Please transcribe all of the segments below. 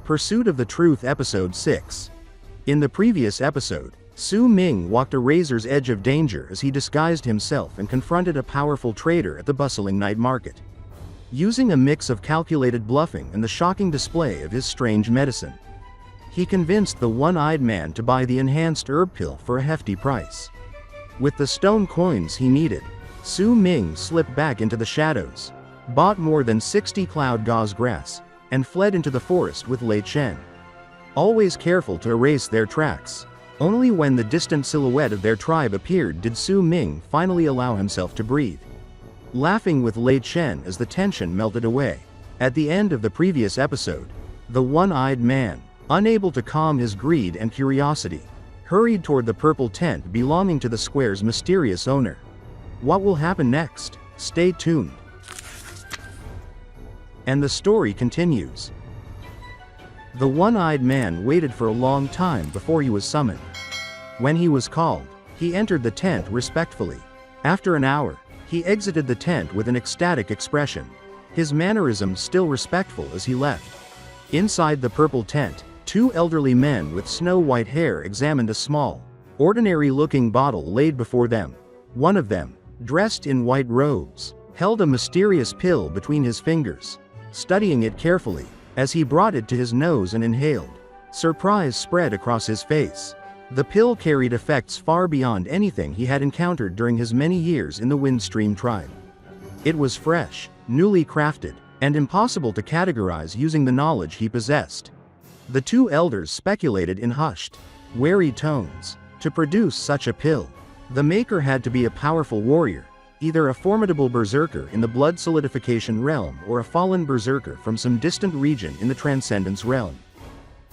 Pursuit of the Truth Episode 6. In the previous episode, Su Ming walked a razor's edge of danger as he disguised himself and confronted a powerful trader at the bustling night market. Using a mix of calculated bluffing and the shocking display of his strange medicine, he convinced the one-eyed man to buy the enhanced herb pill for a hefty price. With the stone coins he needed, Su Ming slipped back into the shadows, bought more than 60 cloud gauze grass, and fled into the forest with Lei Chen. Always careful to erase their tracks, only when the distant silhouette of their tribe appeared did Su Ming finally allow himself to breathe. Laughing with Lei Chen as the tension melted away. At the end of the previous episode, the one-eyed man, unable to calm his greed and curiosity, hurried toward the purple tent belonging to the square's mysterious owner. What will happen next? Stay tuned. And the story continues. The one-eyed man waited for a long time before he was summoned. When he was called, he entered the tent respectfully. After an hour, he exited the tent with an ecstatic expression, his mannerisms still respectful as he left. Inside the purple tent, two elderly men with snow-white hair examined a small, ordinary-looking bottle laid before them. One of them, dressed in white robes, held a mysterious pill between his fingers. Studying it carefully, as he brought it to his nose and inhaled, surprise spread across his face. The pill carried effects far beyond anything he had encountered during his many years in the Windstream tribe. It was fresh, newly crafted, and impossible to categorize using the knowledge he possessed. The two elders speculated in hushed, wary tones. To produce such a pill, the maker had to be a powerful warrior, either a formidable berserker in the blood solidification realm or a fallen berserker from some distant region in the transcendence realm.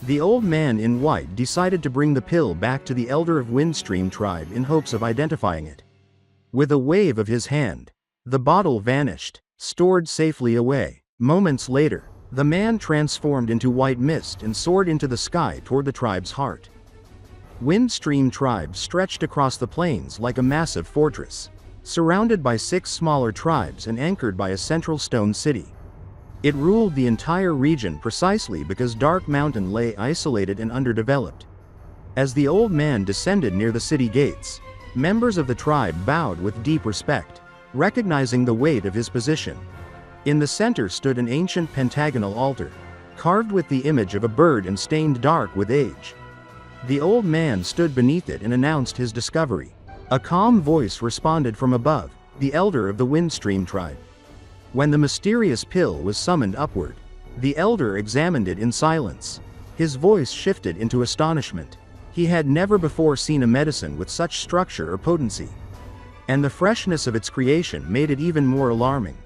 The old man in white decided to bring the pill back to the elder of Windstream tribe in hopes of identifying it. With a wave of his hand, the bottle vanished, stored safely away. Moments later, the man transformed into white mist and soared into the sky toward the tribe's heart. Windstream tribe stretched across the plains like a massive fortress, surrounded by 6 smaller tribes and anchored by a central stone city. It ruled the entire region precisely because Dark Mountain lay isolated and underdeveloped. As the old man descended near the city gates, members of the tribe bowed with deep respect, recognizing the weight of his position. In the center stood an ancient pentagonal altar, carved with the image of a bird and stained dark with age. The old man stood beneath it and announced his discovery. A calm voice responded from above, the elder of the Windstream tribe. When the mysterious pill was summoned upward, the elder examined it in silence. His voice shifted into astonishment. He had never before seen a medicine with such structure or potency, and the freshness of its creation made it even more alarming.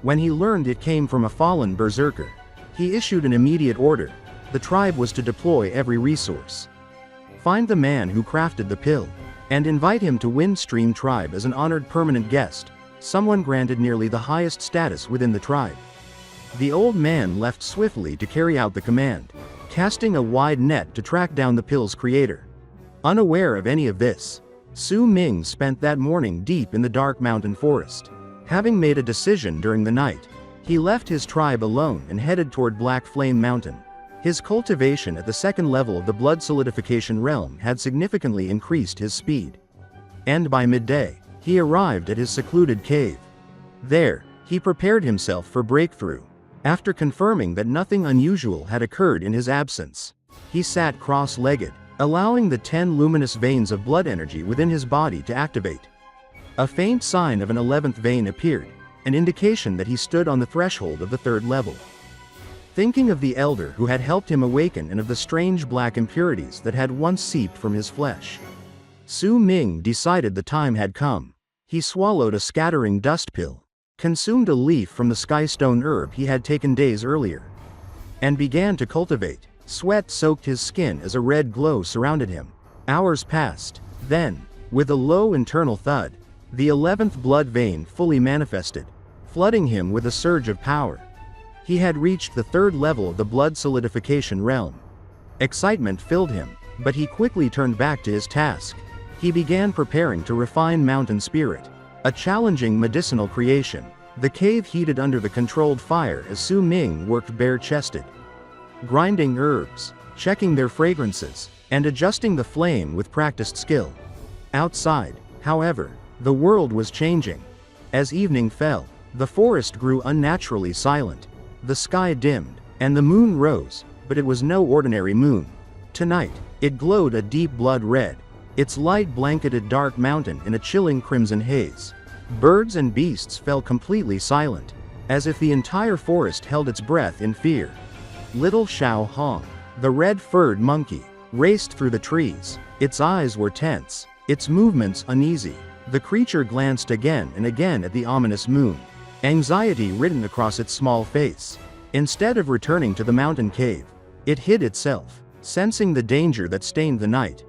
When he learned it came from a fallen berserker, he issued an immediate order. The tribe was to deploy every resource, find the man who crafted the pill, and invite him to Windstream tribe as an honored permanent guest, someone granted nearly the highest status within the tribe. The old man left swiftly to carry out the command, casting a wide net to track down the pill's creator. Unaware of any of this, Su Ming spent that morning deep in the Dark Mountain forest. Having made a decision during the night, he left his tribe alone and headed toward Black Flame Mountain. His cultivation at the second level of the blood solidification realm had significantly increased his speed. And by midday, he arrived at his secluded cave. There, he prepared himself for breakthrough. After confirming that nothing unusual had occurred in his absence, he sat cross-legged, allowing the 10 luminous veins of blood energy within his body to activate. A faint sign of an 11th vein appeared, an indication that he stood on the threshold of the 3rd level. Thinking of the elder who had helped him awaken and of the strange black impurities that had once seeped from his flesh, Su Ming decided the time had come. He swallowed a scattering dust pill, consumed a leaf from the skystone herb he had taken days earlier, and began to cultivate. Sweat soaked his skin as a red glow surrounded him. Hours passed. Then, with a low internal thud, the 11th blood vein fully manifested, flooding him with a surge of power. He had reached the 3rd level of the blood solidification realm. Excitement filled him, but he quickly turned back to his task. He began preparing to refine Mountain Spirit, a challenging medicinal creation. The cave heated under the controlled fire as Su Ming worked bare-chested. grinding herbs, checking their fragrances, and adjusting the flame with practiced skill. Outside, however, the world was changing. As evening fell, the forest grew unnaturally silent. The sky dimmed, and the moon rose, but it was no ordinary moon. Tonight, it glowed a deep blood red. Its light blanketed Dark Mountain in a chilling crimson haze. Birds and beasts fell completely silent, as if the entire forest held its breath in fear. Little Xiao Hong, the red-furred monkey, raced through the trees. Its eyes were tense, its movements uneasy. The creature glanced again and again at the ominous moon, anxiety written across its small face. Instead of returning to the mountain cave, it hid itself, sensing the danger that stained the night.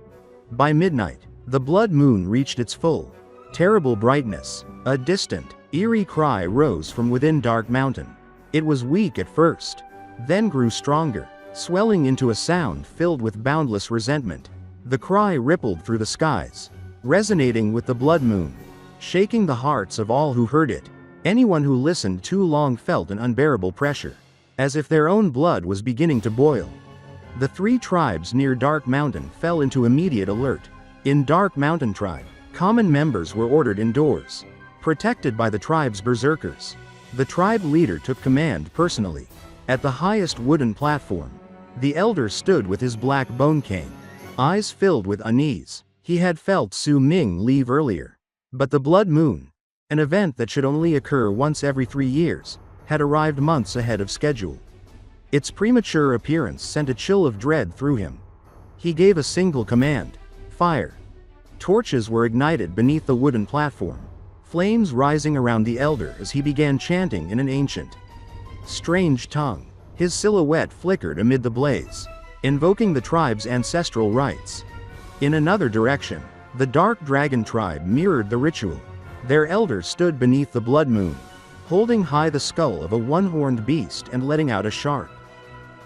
By midnight, the blood moon reached its full, terrible brightness. A distant, eerie cry rose from within Dark Mountain. It was weak at first, then grew stronger, swelling into a sound filled with boundless resentment. The cry rippled through the skies, resonating with the blood moon, shaking the hearts of all who heard it. Anyone who listened too long felt an unbearable pressure, as if their own blood was beginning to boil. The 3 tribes near Dark Mountain fell into immediate alert. In Dark Mountain Tribe, common members were ordered indoors, protected by the tribe's berserkers. The tribe leader took command personally. At the highest wooden platform, the elder stood with his black bone cane, eyes filled with unease. He had felt Su Ming leave earlier, but the blood moon, an event that should only occur once every 3 years, had arrived months ahead of schedule. Its premature appearance sent a chill of dread through him. He gave a single command: fire. Torches were ignited beneath the wooden platform, flames rising around the elder as he began chanting in an ancient, strange tongue. His silhouette flickered amid the blaze, invoking the tribe's ancestral rites. In another direction, the Dark Dragon Tribe mirrored the ritual. Their elder stood beneath the blood moon, holding high the skull of a one-horned beast and letting out a sharp,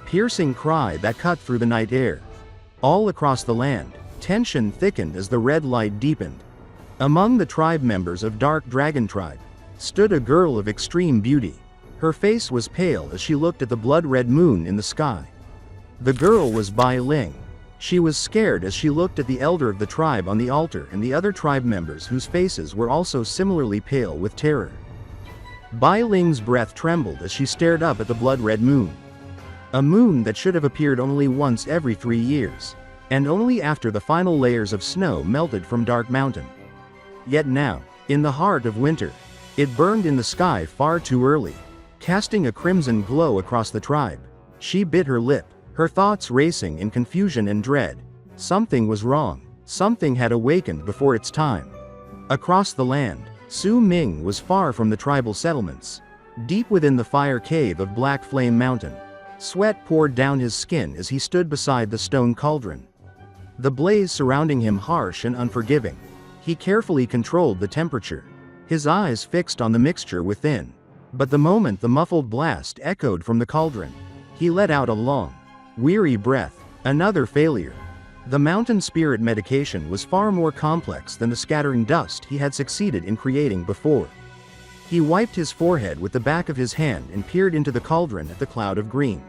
piercing cry that cut through the night air. All across the land, tension thickened as the red light deepened. Among the tribe members of Dark Dragon Tribe stood a girl of extreme beauty. Her face was pale as she looked at the blood-red moon in the sky. The girl was Bai Ling. She was scared as she looked at the elder of the tribe on the altar and the other tribe members whose faces were also similarly pale with terror. Bai Ling's breath trembled as she stared up at the blood-red moon. A moon that should have appeared only once every 3 years, and only after the final layers of snow melted from Dark Mountain. Yet now, in the heart of winter, it burned in the sky far too early, casting a crimson glow across the tribe. She bit her lip, her thoughts racing in confusion and dread. Something was wrong. Something had awakened before its time. Across the land, Su Ming was far from the tribal settlements. Deep within the fire cave of Black Flame Mountain, sweat poured down his skin as he stood beside the stone cauldron. The blaze surrounding him harsh and unforgiving. He carefully controlled the temperature, his eyes fixed on the mixture within. But the moment the muffled blast echoed from the cauldron, he let out a long, weary breath. Another failure. The mountain spirit medication was far more complex than the scattering dust he had succeeded in creating before. He wiped his forehead with the back of his hand and peered into the cauldron at the cloud of green,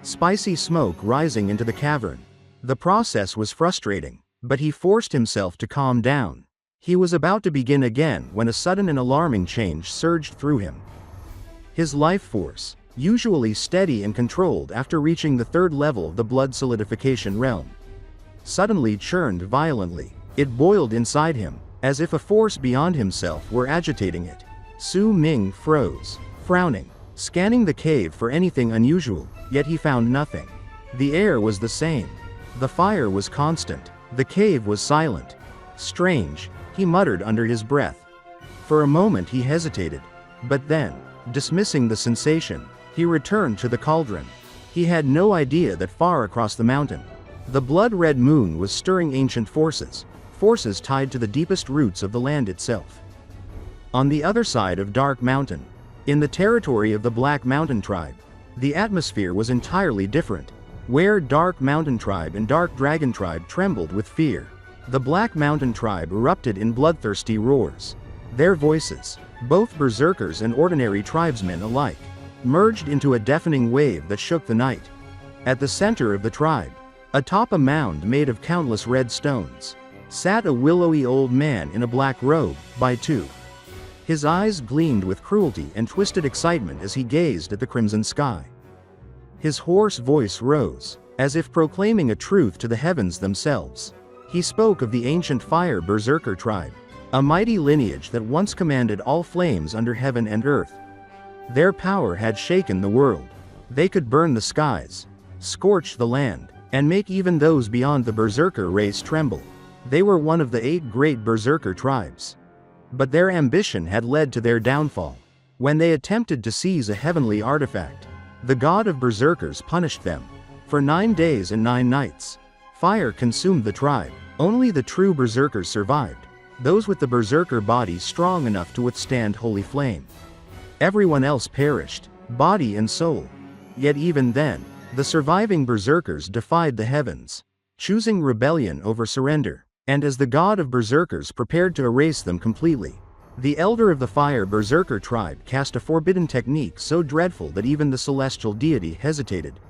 spicy smoke rising into the cavern. The process was frustrating, but he forced himself to calm down. He was about to begin again when a sudden and alarming change surged through him. His life force, usually steady and controlled after reaching the 3rd level of the blood solidification realm, suddenly churned violently. It boiled inside him, as if a force beyond himself were agitating it. Su Ming froze, frowning, scanning the cave for anything unusual, yet he found nothing. The air was the same. The fire was constant. The cave was silent. Strange, he muttered under his breath. For a moment he hesitated, but then, dismissing the sensation, he returned to the cauldron. He had no idea that far across the mountain, the blood-red moon was stirring ancient forces, forces tied to the deepest roots of the land itself. On the other side of Dark Mountain, in the territory of the Black Mountain Tribe, the atmosphere was entirely different. Where Dark Mountain Tribe and Dark Dragon Tribe trembled with fear, the Black Mountain Tribe erupted in bloodthirsty roars. Their voices, both berserkers and ordinary tribesmen alike, merged into a deafening wave that shook the night. At the center of the tribe, atop a mound made of countless red stones, sat a willowy old man in a black robe, Bai Ling. His eyes gleamed with cruelty and twisted excitement as he gazed at the crimson sky. His hoarse voice rose, as if proclaiming a truth to the heavens themselves. He spoke of the ancient Fire Berserker Tribe, a mighty lineage that once commanded all flames under heaven and earth. Their power had shaken the world. They could burn the skies, scorch the land, and make even those beyond the Berserker race tremble. They were one of the 8 great Berserker tribes. But their ambition had led to their downfall. When they attempted to seize a heavenly artifact, the god of Berserkers punished them. For 9 days and 9 nights, fire consumed the tribe. Only the true Berserkers survived, those with the Berserker bodies strong enough to withstand holy flame. Everyone else perished, body and soul. Yet even then, the surviving Berserkers defied the heavens, choosing rebellion over surrender. And as the god of Berserkers prepared to erase them completely, the elder of the Fire Berserker Tribe cast a forbidden technique so dreadful that even the celestial deity hesitated.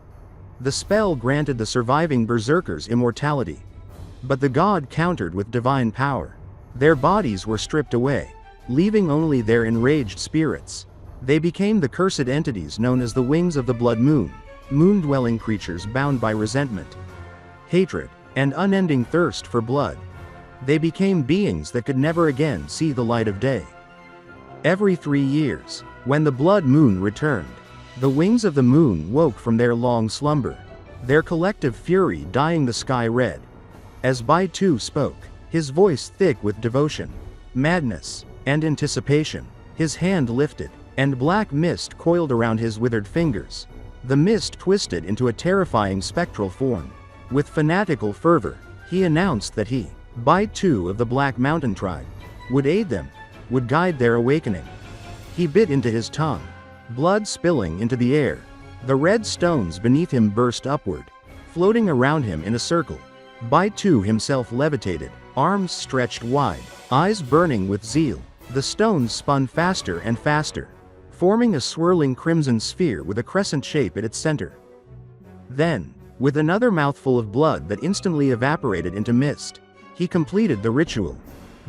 The spell granted the surviving Berserkers immortality. But the god countered with divine power. Their bodies were stripped away, leaving only their enraged spirits. They became the cursed entities known as the Wings of the Blood Moon, moon-dwelling creatures bound by resentment, hatred, and unending thirst for blood. They became beings that could never again see the light of day. Every 3 years, when the blood moon returned, the wings of the moon woke from their long slumber, their collective fury dyeing the sky red. As Bai Ling spoke, his voice thick with devotion, madness, and anticipation, his hand lifted, and black mist coiled around his withered fingers. The mist twisted into a terrifying spectral form. With fanatical fervor, he announced that he, Bai Ling of the Black Mountain Tribe, would aid them, would guide their awakening. He bit into his tongue, blood spilling into the air. The red stones beneath him burst upward, floating around him in a circle. Bai Ling himself levitated, arms stretched wide, eyes burning with zeal. The stones spun faster and faster, forming a swirling crimson sphere with a crescent shape at its center. Then, with another mouthful of blood that instantly evaporated into mist, he completed the ritual.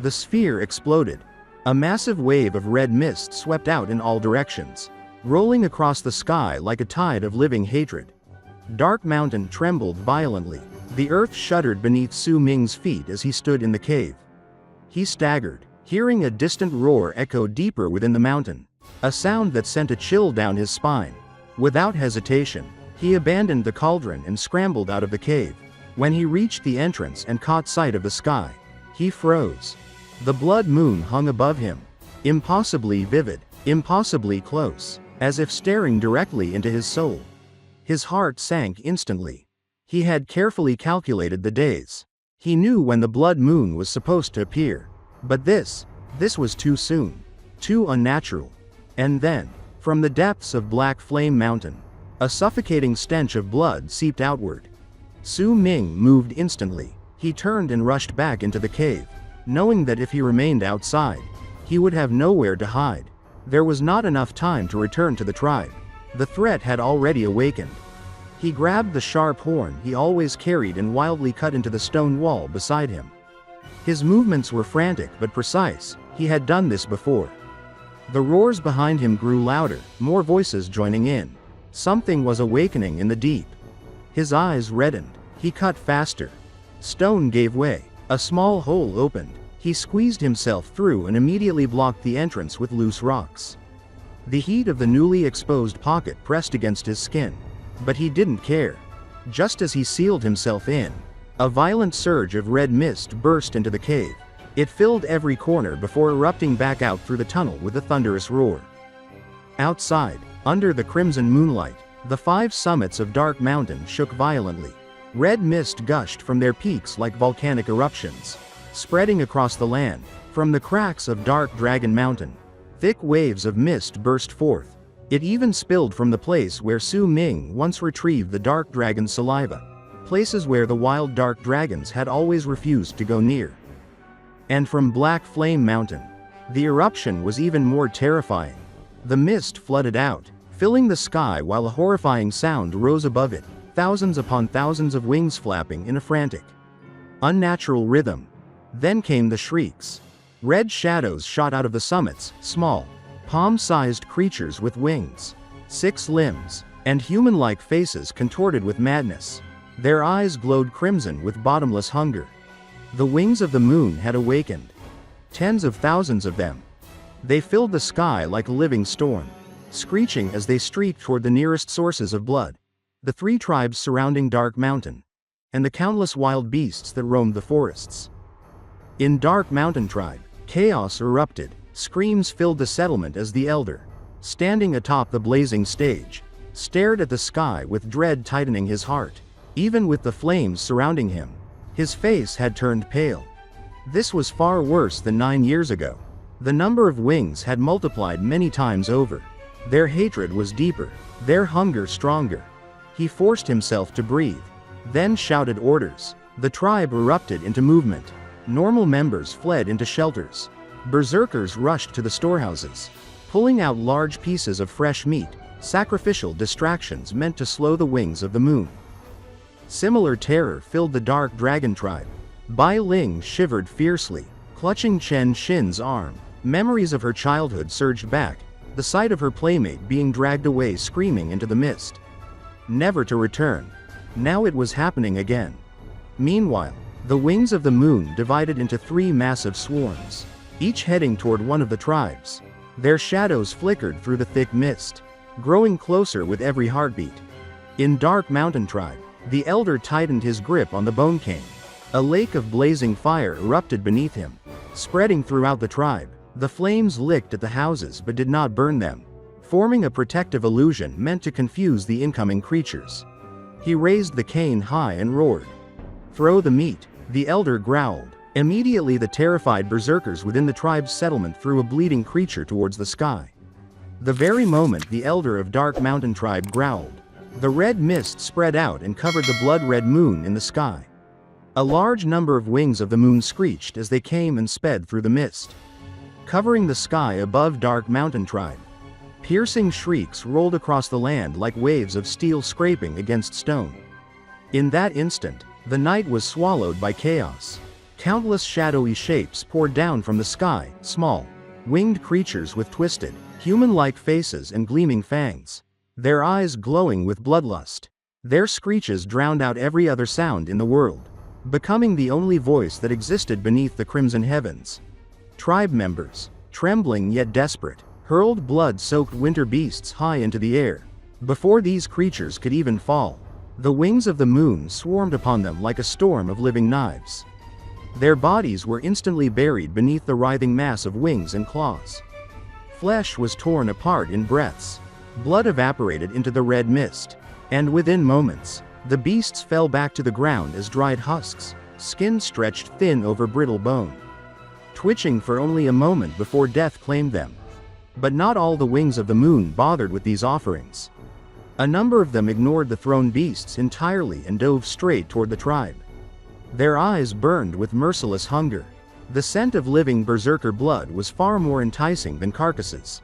The sphere exploded. A massive wave of red mist swept out in all directions, rolling across the sky like a tide of living hatred. Dark Mountain trembled violently. The earth shuddered beneath Su Ming's feet as he stood in the cave. He staggered, hearing a distant roar echo deeper within the mountain, a sound that sent a chill down his spine. Without hesitation, he abandoned the cauldron and scrambled out of the cave. When he reached the entrance and caught sight of the sky, he froze. The blood moon hung above him, impossibly vivid, impossibly close, as if staring directly into his soul. His heart sank instantly. He had carefully calculated the days. He knew when the blood moon was supposed to appear. But this was too soon, too unnatural. And then, from the depths of Black Flame Mountain, a suffocating stench of blood seeped outward. Su Ming moved instantly. He turned and rushed back into the cave, knowing that if he remained outside, he would have nowhere to hide. There was not enough time to return to the tribe. The threat had already awakened. He grabbed the sharp horn he always carried and wildly cut into the stone wall beside him. His movements were frantic but precise. He had done this before. The roars behind him grew louder, more voices joining in. Something was awakening in the deep. His eyes reddened. He cut faster. Stone gave way. A small hole opened. He squeezed himself through and immediately blocked the entrance with loose rocks. The heat of the newly exposed pocket pressed against his skin. But he didn't care. Just as he sealed himself in, a violent surge of red mist burst into the cave. It filled every corner before erupting back out through the tunnel with a thunderous roar. Outside, under the crimson moonlight, the 5 summits of Dark Mountain shook violently. Red mist gushed from their peaks like volcanic eruptions, spreading across the land. From the cracks of Dark Dragon Mountain, thick waves of mist burst forth. It even spilled from the place where Su Ming once retrieved the Dark Dragon's saliva, places where the wild Dark Dragons had always refused to go near. And from Black Flame Mountain, the eruption was even more terrifying. The mist flooded out, filling the sky while a horrifying sound rose above it. thousands upon thousands of wings flapping in a frantic, unnatural rhythm. Then came the shrieks. Red shadows shot out of the summits, small, palm-sized creatures with wings, 6 limbs, and human-like faces contorted with madness. Their eyes glowed crimson with bottomless hunger. The wings of the moon had awakened. Tens of thousands of them. They filled the sky like a living storm, screeching as they streaked toward the nearest sources of blood, the 3 tribes surrounding Dark Mountain, and the countless wild beasts that roamed the forests. In Dark Mountain Tribe, chaos erupted. Screams filled the settlement as the elder, standing atop the blazing stage, stared at the sky with dread tightening his heart. Even with the flames surrounding him, his face had turned pale. This was far worse than 9 years ago. The number of wings had multiplied many times over. Their hatred was deeper, their hunger stronger. He forced himself to breathe, then shouted orders. The tribe erupted into movement. Normal members fled into shelters. Berserkers rushed to the storehouses, pulling out large pieces of fresh meat, sacrificial distractions meant to slow the wings of the moon. Similar terror filled the Dark Dragon Tribe. Bai Ling shivered fiercely, clutching Chen Xin's arm. Memories of her childhood surged back, the sight of her playmate being dragged away screaming into the mist, never to return. Now it was happening again. Meanwhile, the wings of the moon divided into 3 massive swarms, each heading toward one of the tribes. Their shadows flickered through the thick mist, growing closer with every heartbeat. In Dark Mountain Tribe, the elder tightened his grip on the bone cane. A lake of blazing fire erupted beneath him, spreading throughout the tribe. The flames licked at the houses but did not burn them, forming a protective illusion meant to confuse the incoming creatures. He raised the cane high and roared. "Throw the meat," the elder growled. Immediately the terrified berserkers within the tribe's settlement threw a bleeding creature towards the sky. The very moment the elder of Dark Mountain Tribe growled, the red mist spread out and covered the blood-red moon in the sky. A large number of wings of the moon screeched as they came and sped through the mist, covering the sky above Dark Mountain Tribe. Piercing shrieks rolled across the land like waves of steel scraping against stone. In that instant, the night was swallowed by chaos. Countless shadowy shapes poured down from the sky, small, winged creatures with twisted, human-like faces and gleaming fangs, their eyes glowing with bloodlust. Their screeches drowned out every other sound in the world, becoming the only voice that existed beneath the crimson heavens. Tribe members, trembling yet desperate, hurled blood-soaked winter beasts high into the air. Before these creatures could even fall, the wings of the moon swarmed upon them like a storm of living knives. Their bodies were instantly buried beneath the writhing mass of wings and claws. Flesh was torn apart in breaths. Blood evaporated into the red mist. And within moments, the beasts fell back to the ground as dried husks, skin stretched thin over brittle bone, twitching for only a moment before death claimed them. But not all the wings of the moon bothered with these offerings. A number of them ignored the thrown beasts entirely and dove straight toward the tribe. Their eyes burned with merciless hunger. The scent of living berserker blood was far more enticing than carcasses.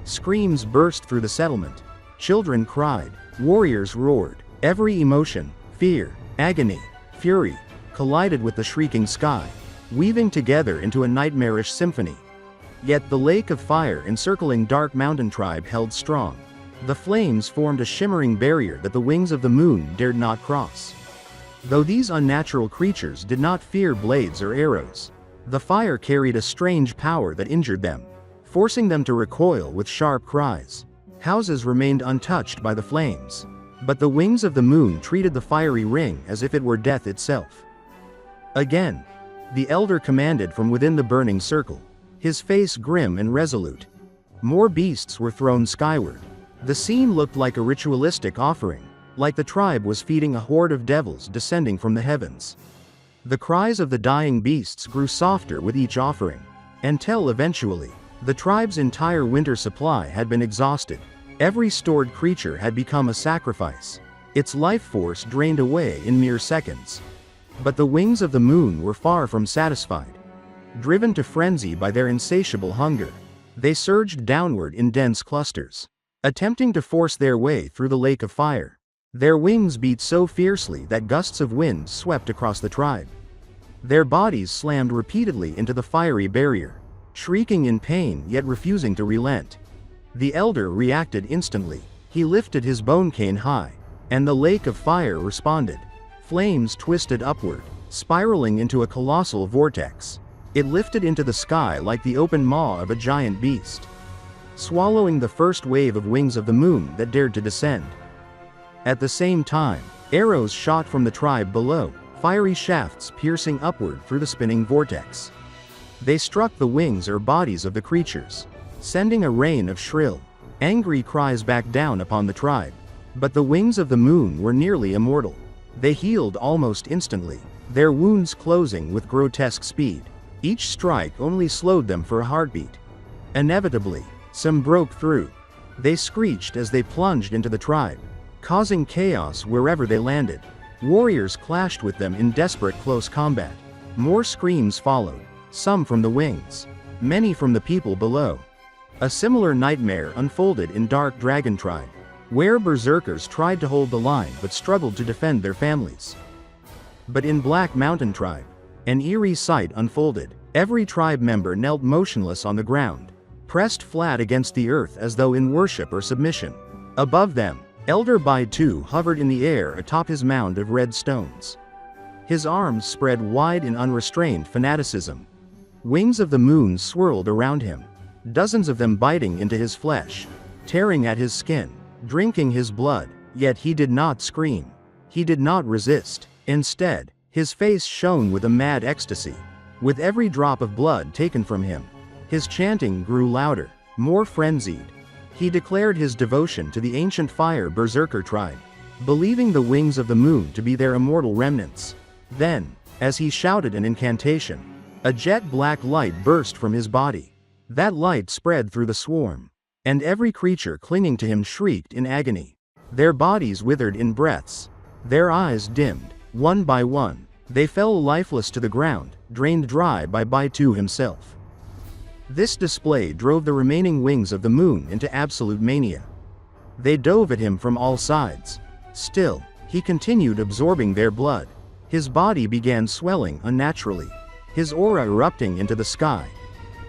Screams burst through the settlement. Children cried. Warriors roared. Every emotion, fear, agony, fury, collided with the shrieking sky, weaving together into a nightmarish symphony. Yet the lake of fire encircling Dark Mountain Tribe held strong. The flames formed a shimmering barrier that the wings of the moon dared not cross. Though these unnatural creatures did not fear blades or arrows, the fire carried a strange power that injured them, forcing them to recoil with sharp cries. Houses remained untouched by the flames, but the wings of the moon treated the fiery ring as if it were death itself. Again, the elder commanded from within the burning circle, his face grim and resolute. More beasts were thrown skyward. The scene looked like a ritualistic offering, like the tribe was feeding a horde of devils descending from the heavens. The cries of the dying beasts grew softer with each offering, until eventually, the tribe's entire winter supply had been exhausted. Every stored creature had become a sacrifice, its life force drained away in mere seconds. But the wings of the moon were far from satisfied. Driven to frenzy by their insatiable hunger, they surged downward in dense clusters, attempting to force their way through the lake of fire. Their wings beat so fiercely that gusts of wind swept across the tribe. Their bodies slammed repeatedly into the fiery barrier, shrieking in pain yet refusing to relent. The elder reacted instantly. He lifted his bone cane high, and the lake of fire responded. Flames twisted upward, spiraling into a colossal vortex. It lifted into the sky like the open maw of a giant beast, swallowing the first wave of wings of the moon that dared to descend. At the same time, arrows shot from the tribe below, fiery shafts piercing upward through the spinning vortex. They struck the wings or bodies of the creatures, sending a rain of shrill, angry cries back down upon the tribe. But the wings of the moon were nearly immortal. They healed almost instantly, their wounds closing with grotesque speed. Each strike only slowed them for a heartbeat. Inevitably, some broke through. They screeched as they plunged into the tribe, causing chaos wherever they landed. Warriors clashed with them in desperate close combat. More screams followed, some from the wings, many from the people below. A similar nightmare unfolded in Dark Dragon Tribe, where berserkers tried to hold the line but struggled to defend their families. But in Black Mountain Tribe, an eerie sight unfolded. Every tribe member knelt motionless on the ground, pressed flat against the earth as though in worship or submission. Above them, Elder Bai Ling hovered in the air atop his mound of red stones. His arms spread wide in unrestrained fanaticism. Wings of the moon swirled around him, dozens of them biting into his flesh, tearing at his skin, drinking his blood. Yet he did not scream. He did not resist. Instead, his face shone with a mad ecstasy. With every drop of blood taken from him, his chanting grew louder, more frenzied. He declared his devotion to the ancient Fire Berserker Tribe, believing the wings of the moon to be their immortal remnants. Then, as he shouted an incantation, a jet-black light burst from his body. That light spread through the swarm, and every creature clinging to him shrieked in agony. Their bodies withered in breaths. Their eyes dimmed. One by one, they fell lifeless to the ground, drained dry by Bai Ling himself. This display drove the remaining wings of the moon into absolute mania. They dove at him from all sides. Still, he continued absorbing their blood. His body began swelling unnaturally, his aura erupting into the sky.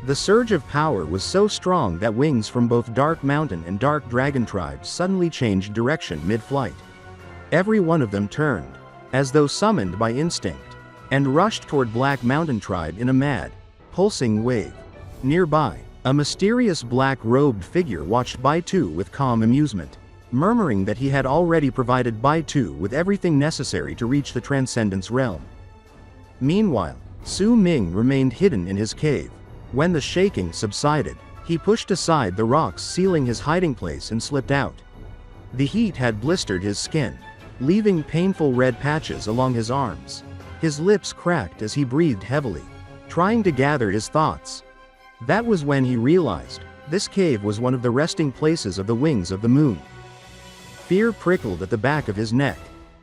The surge of power was so strong that wings from both Dark Mountain and Dark Dragon Tribes suddenly changed direction mid-flight. Every one of them turned, as though summoned by instinct, and rushed toward Black Mountain Tribe in a mad, pulsing wave. Nearby, a mysterious black-robed figure watched Bai Ling with calm amusement, murmuring that he had already provided Bai Ling with everything necessary to reach the Transcendence Realm. Meanwhile, Su Ming remained hidden in his cave. When the shaking subsided, he pushed aside the rocks sealing his hiding place and slipped out. The heat had blistered his skin, leaving painful red patches along his arms. His lips cracked as he breathed heavily, trying to gather his thoughts. That was when he realized, this cave was one of the resting places of the wings of the moon. Fear prickled at the back of his neck.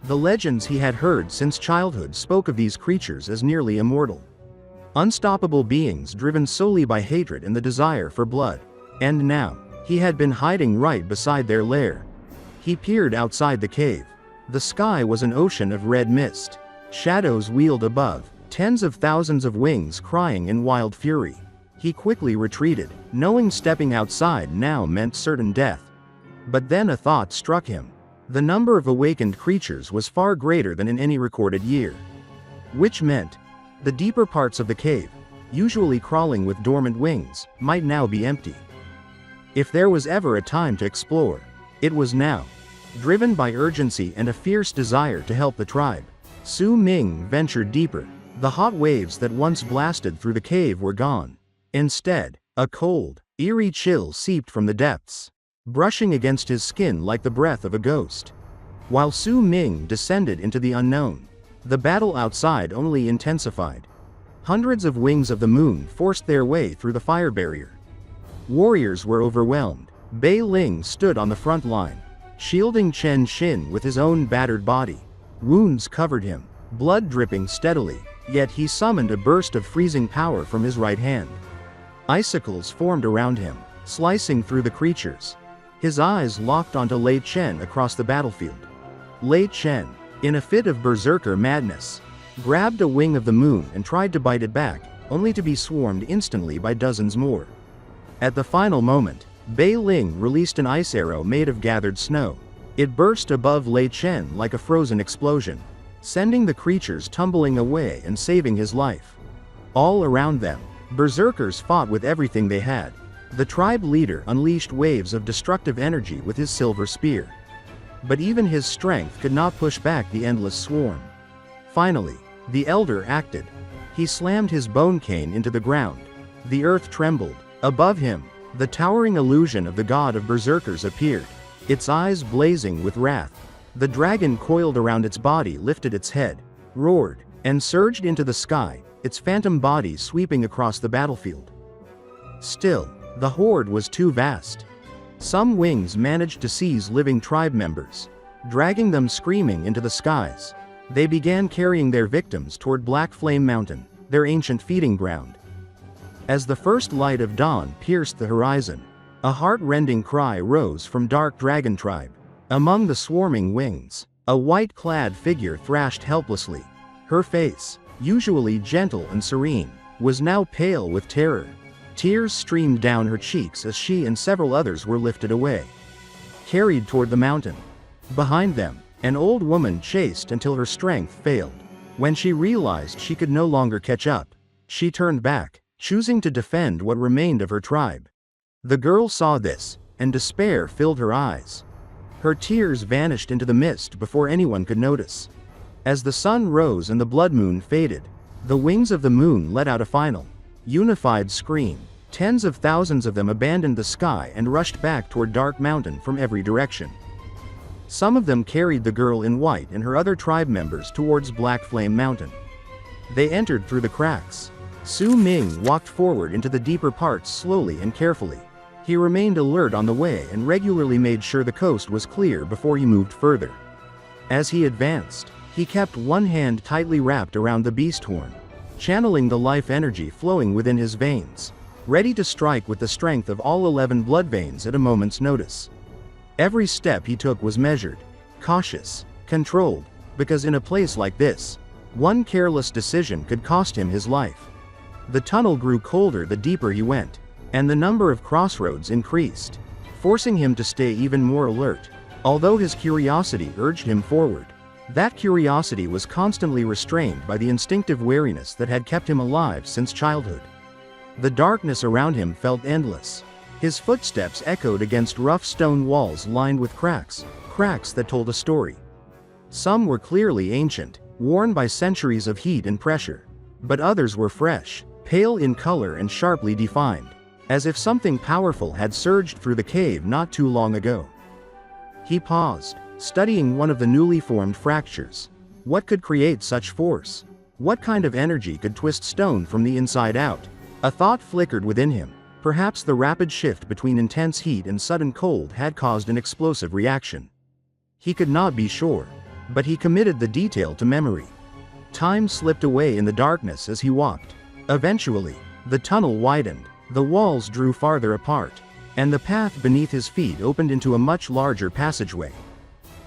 The legends he had heard since childhood spoke of these creatures as nearly immortal, unstoppable beings driven solely by hatred and the desire for blood. And now, he had been hiding right beside their lair. He peered outside the cave. The sky was an ocean of red mist. Shadows wheeled above, tens of thousands of wings crying in wild fury. He quickly retreated, knowing stepping outside now meant certain death. But then a thought struck him. The number of awakened creatures was far greater than in any recorded year. Which meant, the deeper parts of the cave, usually crawling with dormant wings, might now be empty. If there was ever a time to explore, it was now. Driven by urgency and a fierce desire to help the tribe, Su Ming ventured deeper. The hot waves that once blasted through the cave were gone. Instead, a cold, eerie chill seeped from the depths, brushing against his skin like the breath of a ghost. While Su Ming descended into the unknown, the battle outside only intensified. Hundreds of wings of the moon forced their way through the fire barrier. Warriors were overwhelmed. Bai Ling stood on the front line, shielding Chen Xin with his own battered body. Wounds covered him, blood dripping steadily, yet he summoned a burst of freezing power from his right hand. Icicles formed around him, slicing through the creatures. His eyes locked onto Lei Chen across the battlefield. Lei Chen, in a fit of berserker madness, grabbed a wing of the moon and tried to bite it back, only to be swarmed instantly by dozens more. At the final moment, Bai Ling released an ice arrow made of gathered snow. It burst above Lei Chen like a frozen explosion, sending the creatures tumbling away and saving his life. All around them, berserkers fought with everything they had. The tribe leader unleashed waves of destructive energy with his silver spear. But even his strength could not push back the endless swarm. Finally, the elder acted. He slammed his bone cane into the ground. The earth trembled. Above him, the towering illusion of the god of berserkers appeared, its eyes blazing with wrath. The dragon coiled around its body lifted its head, roared, and surged into the sky, its phantom body sweeping across the battlefield. Still, the horde was too vast. Some wings managed to seize living tribe members, dragging them screaming into the skies. They began carrying their victims toward Black Flame Mountain, their ancient feeding ground. As the first light of dawn pierced the horizon, a heart-rending cry rose from Dark Dragon Tribe. Among the swarming wings, a white-clad figure thrashed helplessly. Her face, usually gentle and serene, was now pale with terror. Tears streamed down her cheeks as she and several others were lifted away, carried toward the mountain. Behind them, an old woman chased until her strength failed. When she realized she could no longer catch up, she turned back, choosing to defend what remained of her tribe. The girl saw this, and despair filled her eyes. Her tears vanished into the mist before anyone could notice. As the sun rose and the blood moon faded, the wings of the moon let out a final, unified scream. Tens of thousands of them abandoned the sky and rushed back toward Dark Mountain from every direction. Some of them carried the girl in white and her other tribe members towards Black Flame Mountain. They entered through the cracks. Su Ming walked forward into the deeper parts slowly and carefully. He remained alert on the way and regularly made sure the coast was clear before he moved further. As he advanced, he kept one hand tightly wrapped around the beast horn, channeling the life energy flowing within his veins, ready to strike with the strength of all 11 blood veins at a moment's notice. Every step he took was measured, cautious, controlled, because in a place like this, one careless decision could cost him his life. The tunnel grew colder the deeper he went, and the number of crossroads increased, forcing him to stay even more alert. Although his curiosity urged him forward, that curiosity was constantly restrained by the instinctive wariness that had kept him alive since childhood. The darkness around him felt endless. His footsteps echoed against rough stone walls lined with cracks that told a story. Some were clearly ancient, worn by centuries of heat and pressure, but others were fresh, pale in color and sharply defined, as if something powerful had surged through the cave not too long ago. He paused, studying one of the newly formed fractures. What could create such force? What kind of energy could twist stone from the inside out? A thought flickered within him. Perhaps the rapid shift between intense heat and sudden cold had caused an explosive reaction. He could not be sure, but he committed the detail to memory. Time slipped away in the darkness as he walked. Eventually, the tunnel widened, the walls drew farther apart, and the path beneath his feet opened into a much larger passageway.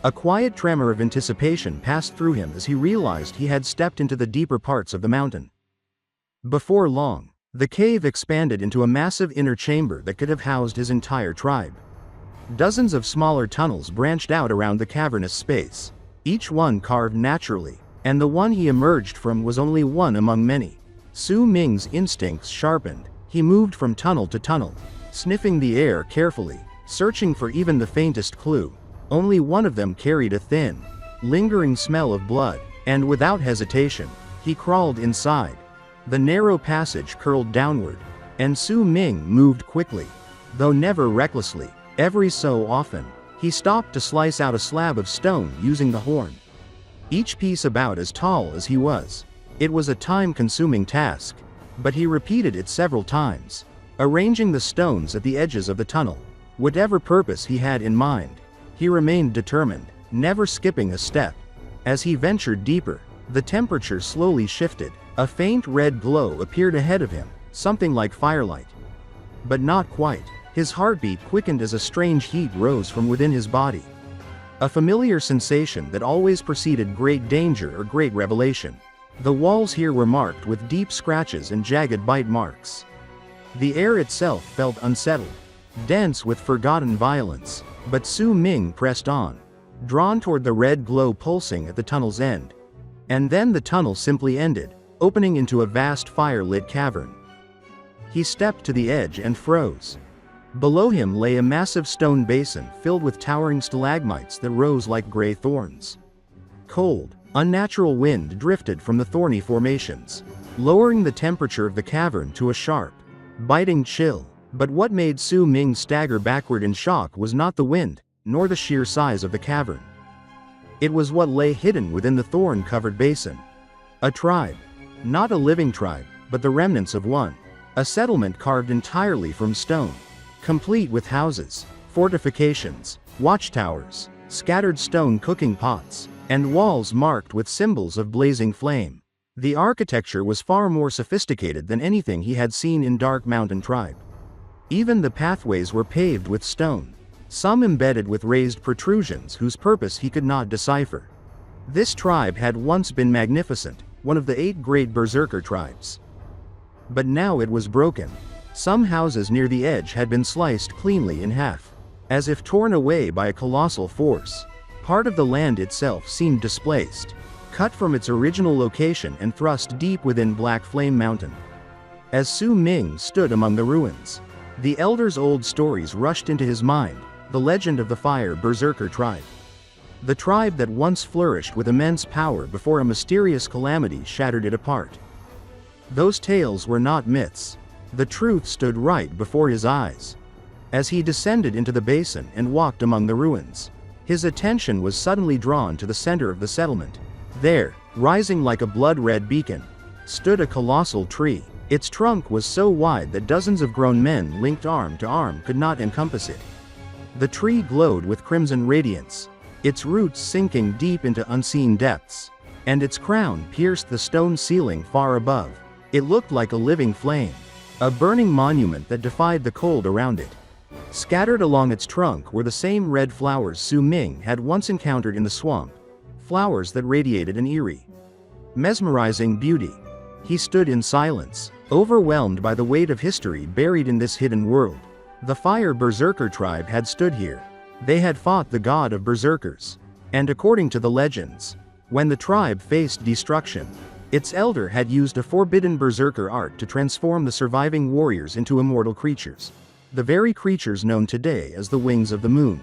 A quiet tremor of anticipation passed through him as he realized he had stepped into the deeper parts of the mountain. Before long, the cave expanded into a massive inner chamber that could have housed his entire tribe. Dozens of smaller tunnels branched out around the cavernous space, each one carved naturally, and the one he emerged from was only one among many. Su Ming's instincts sharpened. He moved from tunnel to tunnel, sniffing the air carefully, searching for even the faintest clue. Only one of them carried a thin, lingering smell of blood, and without hesitation, he crawled inside. The narrow passage curled downward, and Su Ming moved quickly, though never recklessly. Every so often, he stopped to slice out a slab of stone using the horn, each piece about as tall as he was. It was a time-consuming task, but he repeated it several times, arranging the stones at the edges of the tunnel. Whatever purpose he had in mind, he remained determined, never skipping a step. As he ventured deeper, the temperature slowly shifted. A faint red glow appeared ahead of him, something like firelight. But not quite. His heartbeat quickened as a strange heat rose from within his body. A familiar sensation that always preceded great danger or great revelation. The walls here were marked with deep scratches and jagged bite marks. The air itself felt unsettled, dense with forgotten violence, but Su Ming pressed on, drawn toward the red glow pulsing at the tunnel's end. And then the tunnel simply ended, opening into a vast fire-lit cavern. He stepped to the edge and froze. Below him lay a massive stone basin filled with towering stalagmites that rose like gray thorns. Cold, unnatural wind drifted from the thorny formations, lowering the temperature of the cavern to a sharp, biting chill. But what made Su Ming stagger backward in shock was not the wind, nor the sheer size of the cavern. It was what lay hidden within the thorn-covered basin. A tribe. Not a living tribe, but the remnants of one. A settlement carved entirely from stone, complete with houses, fortifications, watchtowers, scattered stone cooking pots, and walls marked with symbols of blazing flame. The architecture was far more sophisticated than anything he had seen in Dark Mountain Tribe. Even the pathways were paved with stone, some embedded with raised protrusions whose purpose he could not decipher. This tribe had once been magnificent, one of the 8 great Berserker Tribes. But now it was broken. Some houses near the edge had been sliced cleanly in half, as if torn away by a colossal force. Part of the land itself seemed displaced, cut from its original location and thrust deep within Black Flame Mountain. As Su Ming stood among the ruins, the elder's old stories rushed into his mind, the legend of the Fire Berserker Tribe. The tribe that once flourished with immense power before a mysterious calamity shattered it apart. Those tales were not myths. The truth stood right before his eyes. As he descended into the basin and walked among the ruins, his attention was suddenly drawn to the center of the settlement. There, rising like a blood-red beacon, stood a colossal tree. Its trunk was so wide that dozens of grown men linked arm to arm could not encompass it. The tree glowed with crimson radiance, its roots sinking deep into unseen depths, and its crown pierced the stone ceiling far above. It looked like a living flame, a burning monument that defied the cold around it. Scattered along its trunk were the same red flowers Su Ming had once encountered in the swamp, flowers that radiated an eerie, mesmerizing beauty. He stood in silence, overwhelmed by the weight of history buried in this hidden world. The Fire Berserker Tribe had stood here. They had fought the god of berserkers. And according to the legends, when the tribe faced destruction, its elder had used a forbidden berserker art to transform the surviving warriors into immortal creatures. The very creatures known today as the Wings of the Moon.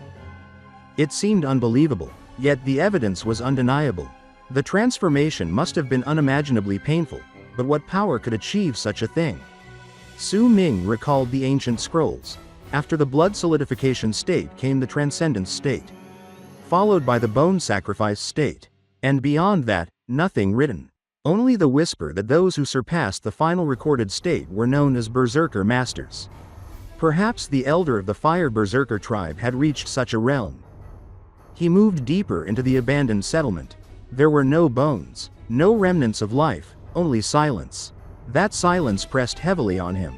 It seemed unbelievable, yet the evidence was undeniable. The transformation must have been unimaginably painful, but what power could achieve such a thing? Su Ming recalled the ancient scrolls. After the blood solidification state came the transcendence state, followed by the bone sacrifice state, and beyond that, nothing written. Only the whisper that those who surpassed the final recorded state were known as Berserker Masters. Perhaps the elder of the Fire Berserker Tribe had reached such a realm. He moved deeper into the abandoned settlement. There were no bones, no remnants of life, only silence. That silence pressed heavily on him,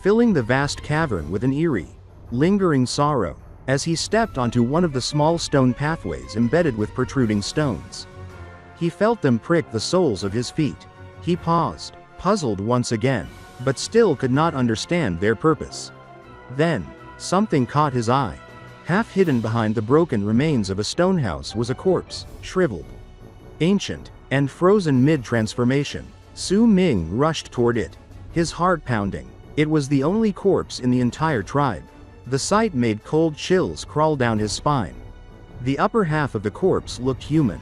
filling the vast cavern with an eerie, lingering sorrow. As he stepped onto one of the small stone pathways embedded with protruding stones, he felt them prick the soles of his feet. He paused, puzzled once again, but still could not understand their purpose. Then, something caught his eye. Half hidden behind the broken remains of a stone house was a corpse, shriveled, ancient, and frozen mid-transformation. Su Ming rushed toward it, his heart pounding. It was the only corpse in the entire tribe. The sight made cold chills crawl down his spine. The upper half of the corpse looked human,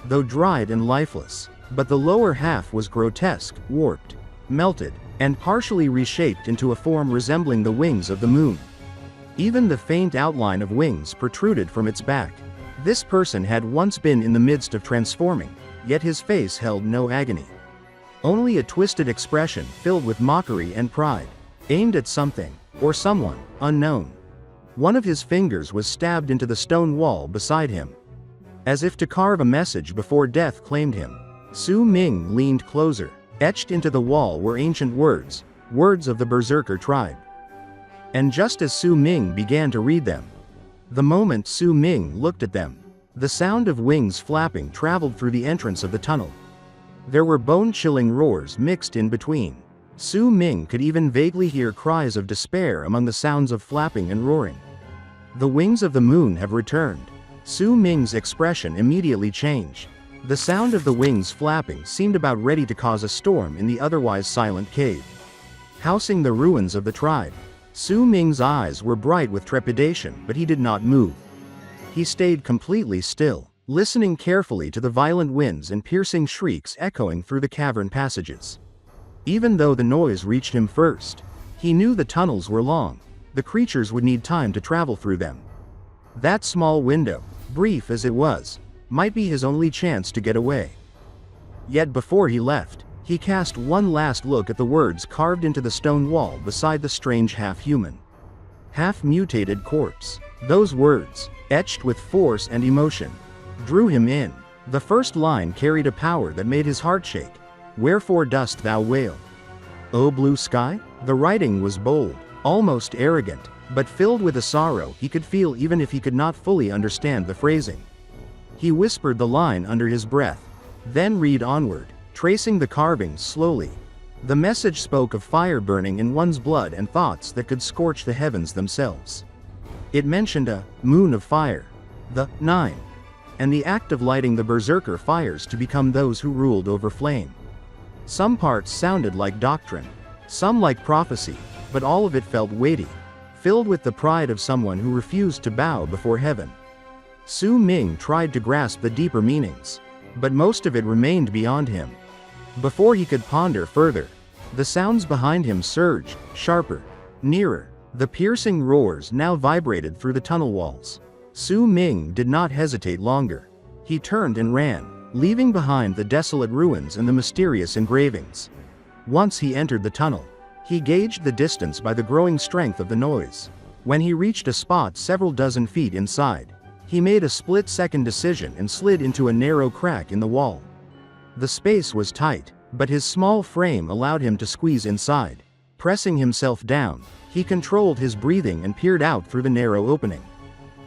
though dried and lifeless, but the lower half was grotesque, warped, melted, and partially reshaped into a form resembling the wings of the moon. Even the faint outline of wings protruded from its back. This person had once been in the midst of transforming, yet his face held no agony. Only a twisted expression filled with mockery and pride, aimed at something, or someone, unknown. One of his fingers was stabbed into the stone wall beside him, as if to carve a message before death claimed him. Su Ming leaned closer. Etched into the wall were ancient words, words of the Berserker Tribe. And just as Su Ming began to read them, the moment Su Ming looked at them, The sound of wings flapping traveled through the entrance of the tunnel. There were bone-chilling roars mixed in between. Su Ming could even vaguely hear cries of despair among the sounds of flapping and roaring. The wings of the moon have returned. Su Ming's expression immediately changed. The sound of the wings flapping seemed about ready to cause a storm in the otherwise silent cave. Housing the ruins of the tribe, Su Ming's eyes were bright with trepidation, but he did not move. He stayed completely still, listening carefully to the violent winds and piercing shrieks echoing through the cavern passages. Even though the noise reached him first, he knew the tunnels were long. The creatures would need time to travel through them. That small window, brief as it was, might be his only chance to get away. Yet before he left, he cast one last look at the words carved into the stone wall beside the strange half-human, half-mutated corpse. Those words, etched with force and emotion, drew him in. The first line carried a power that made his heart shake. "Wherefore dost thou wail, O blue sky?" The writing was bold, almost arrogant, but filled with a sorrow he could feel even if he could not fully understand the phrasing. He whispered the line under his breath, then read onward, tracing the carvings slowly. The message spoke of fire burning in one's blood and thoughts that could scorch the heavens themselves. It mentioned a moon of fire, the 9, and the act of lighting the berserker fires to become those who ruled over flame. Some parts sounded like doctrine, some like prophecy, but all of it felt weighty, filled with the pride of someone who refused to bow before heaven. Su Ming tried to grasp the deeper meanings, but most of it remained beyond him. Before he could ponder further, the sounds behind him surged, sharper, nearer. The piercing roars now vibrated through the tunnel walls. Su Ming did not hesitate longer. He turned and ran, leaving behind the desolate ruins and the mysterious engravings. Once he entered the tunnel, he gauged the distance by the growing strength of the noise. When he reached a spot several dozen feet inside, he made a split-second decision and slid into a narrow crack in the wall. The space was tight, but his small frame allowed him to squeeze inside. Pressing himself down, he controlled his breathing and peered out through the narrow opening.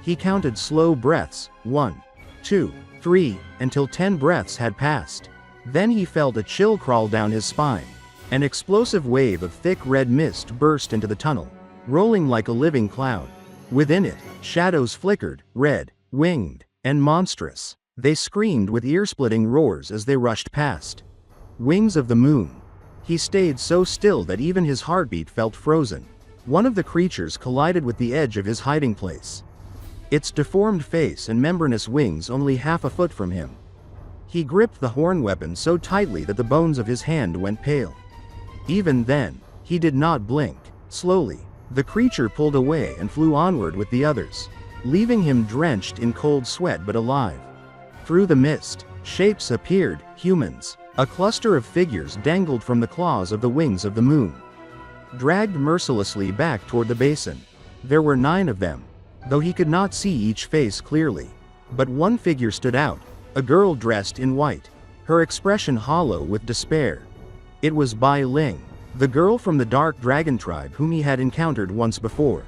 He counted slow breaths, 1, 2, 3, until 10 breaths had passed. Then he felt a chill crawl down his spine. An explosive wave of thick red mist burst into the tunnel, rolling like a living cloud. Within it, shadows flickered, red, winged, and monstrous. They screamed with ear-splitting roars as they rushed past. Wings of the moon. He stayed so still that even his heartbeat felt frozen. One of the creatures collided with the edge of his hiding place, its deformed face and membranous wings only half a foot from him. He gripped the horn weapon so tightly that the bones of his hand went pale. Even then, he did not blink. Slowly, the creature pulled away and flew onward with the others, leaving him drenched in cold sweat but alive. Through the mist, shapes appeared, humans. A cluster of figures dangled from the claws of the wings of the moon, dragged mercilessly back toward the basin. There were 9 of them, though he could not see each face clearly. But one figure stood out, a girl dressed in white, her expression hollow with despair. It was Bai Ling, the girl from the Dark Dragon Tribe whom he had encountered once before.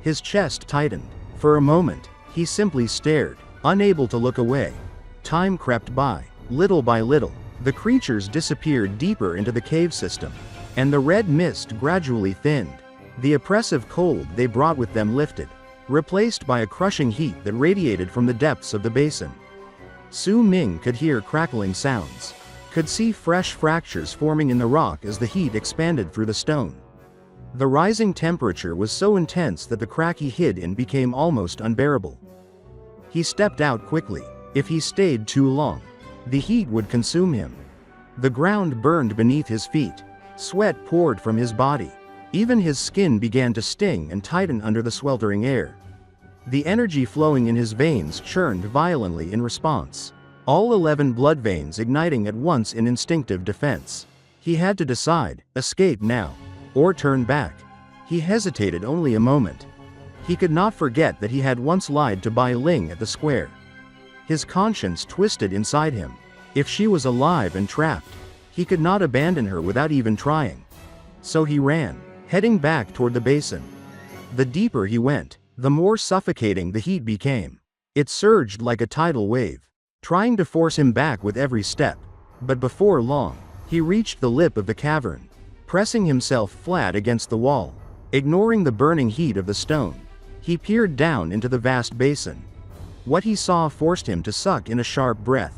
His chest tightened. For a moment, he simply stared, unable to look away. Time crept by. Little by little, the creatures disappeared deeper into the cave system, and the red mist gradually thinned. The oppressive cold they brought with them lifted, replaced by a crushing heat that radiated from the depths of the basin. Su Ming could hear crackling sounds, could see fresh fractures forming in the rock as the heat expanded through the stone. The rising temperature was so intense that the crack he hid in became almost unbearable. He stepped out quickly. If he stayed too long, the heat would consume him. The ground burned beneath his feet. Sweat poured from his body. Even his skin began to sting and tighten under the sweltering air. The energy flowing in his veins churned violently in response, all 11 blood veins igniting at once in instinctive defense. He had to decide, escape now, or turn back. He hesitated only a moment. He could not forget that he had once lied to Bai Ling at the square. His conscience twisted inside him. If she was alive and trapped, he could not abandon her without even trying. So he ran, heading back toward the basin. The deeper he went, the more suffocating the heat became. It surged like a tidal wave, trying to force him back with every step. But before long, he reached the lip of the cavern, pressing himself flat against the wall. Ignoring the burning heat of the stone, he peered down into the vast basin. What he saw forced him to suck in a sharp breath.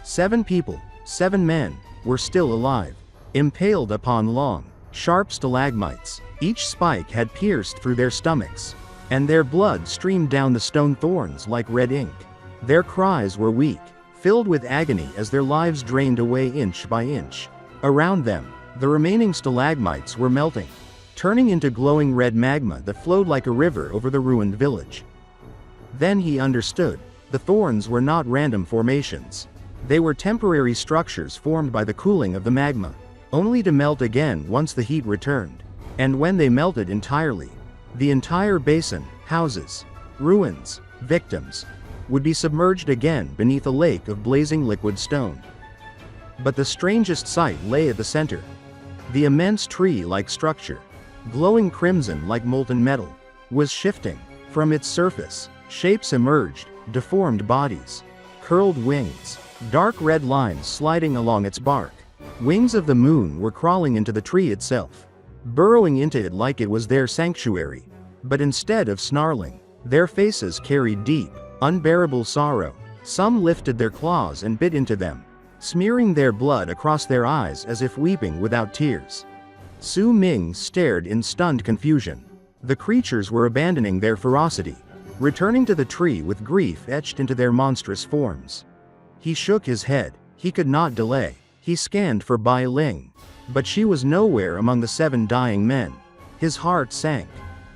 7 people, 7 men, were still alive, impaled upon long, sharp stalagmites. Each spike had pierced through their stomachs, and their blood streamed down the stone thorns like red ink. Their cries were weak, filled with agony as their lives drained away inch by inch. Around them, the remaining stalagmites were melting, turning into glowing red magma that flowed like a river over the ruined village. Then he understood. The thorns were not random formations. They were temporary structures formed by the cooling of the magma, only to melt again once the heat returned. And when they melted entirely, the entire basin, houses, ruins, victims, would be submerged again beneath a lake of blazing liquid stone. But the strangest sight lay at the center. The immense tree-like structure, glowing crimson like molten metal, was shifting. From its surface, shapes emerged, deformed bodies, curled wings, dark red lines sliding along its bark. Wings of the moon were crawling into the tree itself, burrowing into it like it was their sanctuary. But instead of snarling, their faces carried deep, unbearable sorrow. Some lifted their claws and bit into them, smearing their blood across their eyes as if weeping without tears. Su Ming stared in stunned confusion. The creatures were abandoning their ferocity, returning to the tree with grief etched into their monstrous forms. He shook his head. He could not delay. He scanned for Bai Ling, but she was nowhere among the 7 dying men. His heart sank.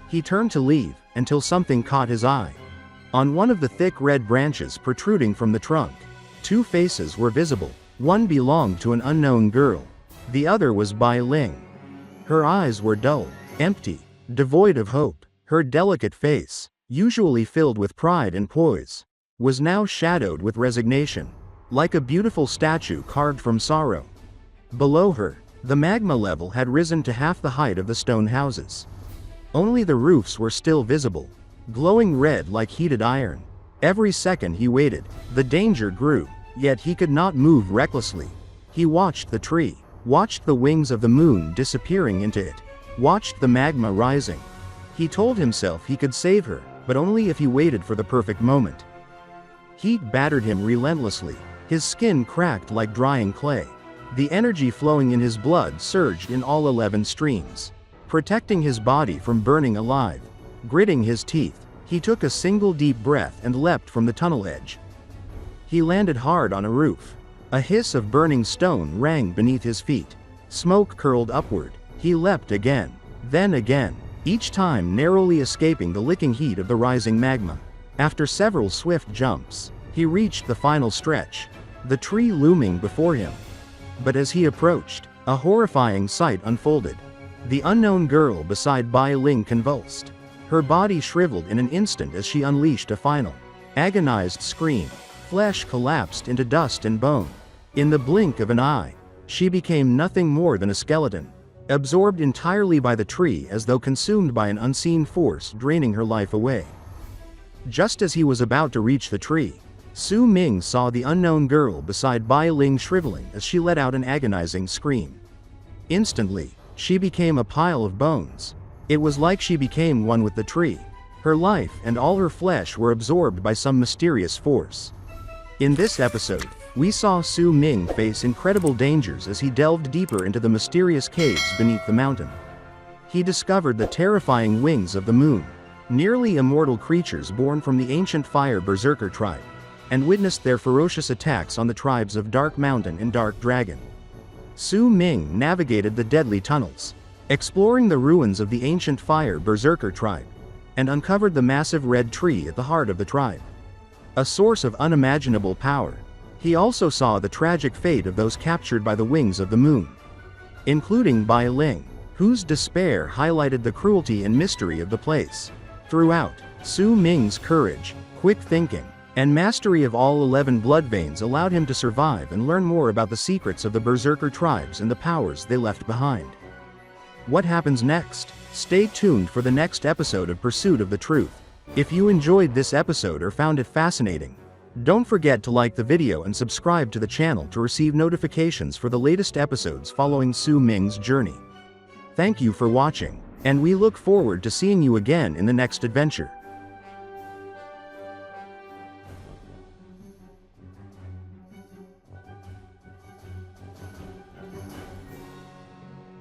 He turned to leave, until something caught his eye. On one of the thick red branches protruding from the trunk, 2 faces were visible. One belonged to an unknown girl. The other was Bai Ling. Her eyes were dull, empty, devoid of hope. Her delicate face, usually filled with pride and poise, was now shadowed with resignation, like a beautiful statue carved from sorrow. Below her, the magma level had risen to half the height of the stone houses. Only the roofs were still visible, glowing red like heated iron. Every second he waited, the danger grew, yet he could not move recklessly. He watched the tree, watched the wings of the moon disappearing into it, watched the magma rising. He told himself he could save her, but only if he waited for the perfect moment. Heat battered him relentlessly. His skin cracked like drying clay. The energy flowing in his blood surged in all 11 streams, protecting his body from burning alive. Gritting his teeth, he took a single deep breath and leapt from the tunnel edge. He landed hard on a roof. A hiss of burning stone rang beneath his feet. Smoke curled upward. He leapt again, then again, each time narrowly escaping the licking heat of the rising magma. After several swift jumps, he reached the final stretch, the tree looming before him. But as he approached, a horrifying sight unfolded. The unknown girl beside Bai Ling convulsed. Her body shriveled in an instant as she unleashed a final, agonized scream. Flesh collapsed into dust and bone. In the blink of an eye, she became nothing more than a skeleton, absorbed entirely by the tree as though consumed by an unseen force draining her life away. Just as he was about to reach the tree, Su Ming saw the unknown girl beside Bai Ling shriveling as she let out an agonizing scream. Instantly, she became a pile of bones. It was like she became one with the tree. Her life and all her flesh were absorbed by some mysterious force. In this episode, we saw Su Ming face incredible dangers as he delved deeper into the mysterious caves beneath the mountain. He discovered the terrifying wings of the moon, nearly immortal creatures born from the ancient Fire Berserker Tribe, and witnessed their ferocious attacks on the tribes of Dark Mountain and Dark Dragon. Su Ming navigated the deadly tunnels, exploring the ruins of the ancient Fire Berserker Tribe, and uncovered the massive red tree at the heart of the tribe, a source of unimaginable power. He also saw the tragic fate of those captured by the wings of the moon, including Bai Ling, whose despair highlighted the cruelty and mystery of the place. Throughout, Su Ming's courage, quick thinking, and mastery of all 11 blood veins allowed him to survive and learn more about the secrets of the Berserker Tribes and the powers they left behind. What happens next? Stay tuned for the next episode of Pursuit of the Truth. If you enjoyed this episode or found it fascinating, don't forget to like the video and subscribe to the channel to receive notifications for the latest episodes following Su Ming's journey. Thank you for watching, and we look forward to seeing you again in the next adventure.